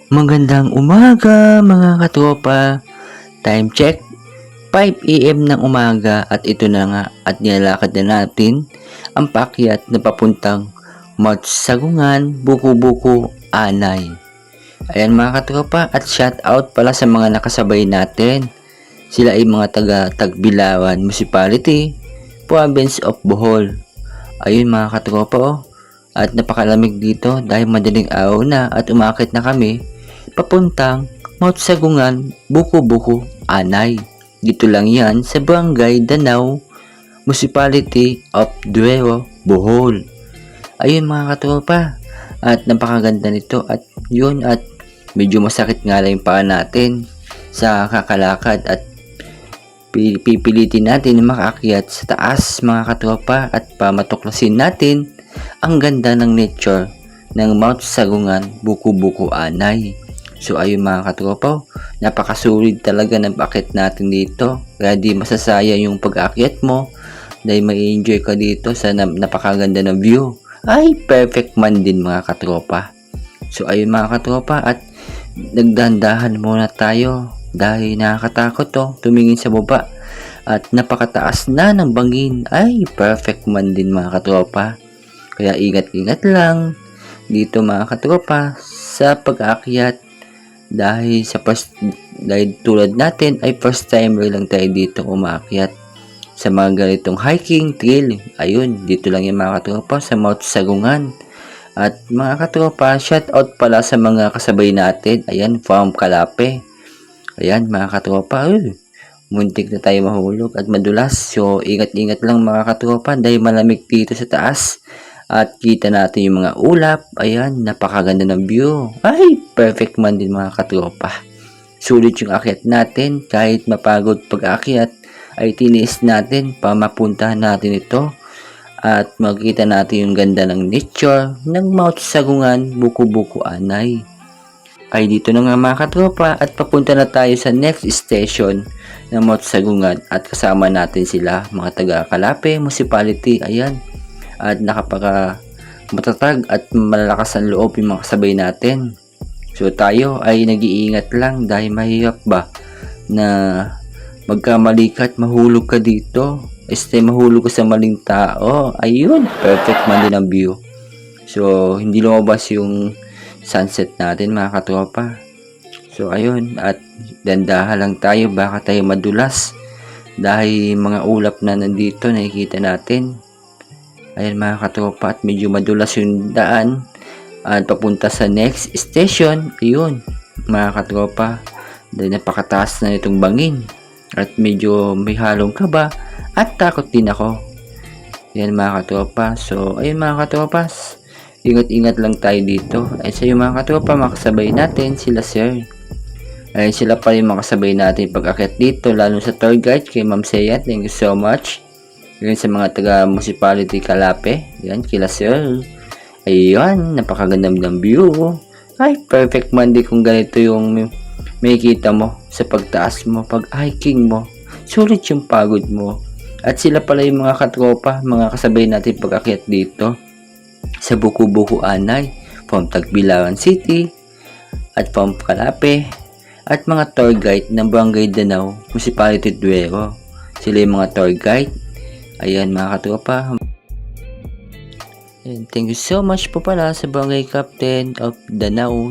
Magandang umaga mga katropa. Time check, 5 AM ng umaga at ito na nga at nilalakad na natin ang paakyat na papuntang Mount Sagungan, Buko-Buko, Anay. Ayan mga katropa at shout out pala sa mga nakasabay natin. Sila ay mga taga Tagbilawan Municipality, Province of Bohol. Ayun mga katropa at napakalamig dito dahil madaling araw na at umakit na kami papuntang Mount Sagungan, Buko-Buko, Anay. Dito lang yan sa Barangay Danau, Municipality of Duero, Bohol. Ayun mga katropa, at napakaganda nito at yun at medyo masakit nga lang yung paa natin sa kakalakad at pipilitin natin na makaakyat sa taas mga katropa at pamatuklasin natin ang ganda ng nature ng Mount Sagungan, Buko-Buko, Anay. So ayun mga katropa, napakasulit talaga ng paakyat natin dito. Kaya di masasaya yung pag-aakyat mo dahil may enjoy ka dito sa napakaganda ng view. Ay perfect man din mga katropa. So ayun mga katropa at nagdahan-dahan muna tayo dahil nakakatakot tumingin sa baba at napakataas na ng bangin. Ay perfect man din mga katropa. Kaya ingat-ingat lang dito mga katropa sa pag-aakyat dahil tulad natin ay first timer lang tayo dito umaakyat sa mga ganitong hiking trail. Ayun, dito lang yung mga katropa sa Mount Sagungan. At mga katropa, shout out pala sa mga kasabay natin. Ayan, from Kalape. Ayan mga katropa, muntik na tayo mahulog at madulas. So ingat-ingat lang mga katropa dahil malamig dito sa taas. At kita natin yung mga ulap. Ayan, napakaganda ng view. Ay, perfect man din mga katropa. Sulit yung akyat natin. Kahit mapagod pag-akyat, ay tiniis natin para mapuntahan natin ito. At makita natin yung ganda ng nature ng Mount Sagungan, Buko-Buko, Anay. Ay dito na nga mga katropa at papunta na tayo sa next station ng Mount Sagungan. At kasama natin sila, mga taga Kalape Municipality. Ayan. At nakapaka matatag at malalakas ang loob yung mga kasabay natin. So tayo ay nag-iingat lang dahil mahirap ba na magkamali ka at mahulog ka dito. Mahulog ka sa maling tao. Ayun, perfect man din ang view. So hindi lumabas yung sunset natin mga katropa. So ayun, at dandahan lang tayo baka tayo madulas dahil mga ulap na nandito nakikita natin. Ayan mga katropa at medyo madulas yung daan at papunta sa next station. Ayun mga katropa dahil napakataas na itong bangin at medyo may halong kaba at takot din ako. Ayan mga katropa. So ayun mga katropa, ingat-ingat lang tayo dito. Ay sa iyo mga katropa, makasabay natin sila sir. Ayun sila pa yung makasabay natin pag-akyat dito, lalo sa tour guide kay Ma'am Seya. Thank you so much. Yun sa mga taga Municipality Kalape. Yan, kila sir. Ayun, napakagandang ng view. Ay, perfect man din kung ganito yung makikita mo sa pagtaas mo, pag hiking mo. Sulit yung pagod mo. At sila pala yung mga katropa, mga kasabay natin pag-akyat dito sa Buko-Buko, Anay, from Tagbilawan City at from Kalape at mga tour guide ng Barangay Danau, Municipality Duero. Sila yung mga tour guide. Ayan mga katropa. And thank you so much po pala sa Barangay Captain of Danau.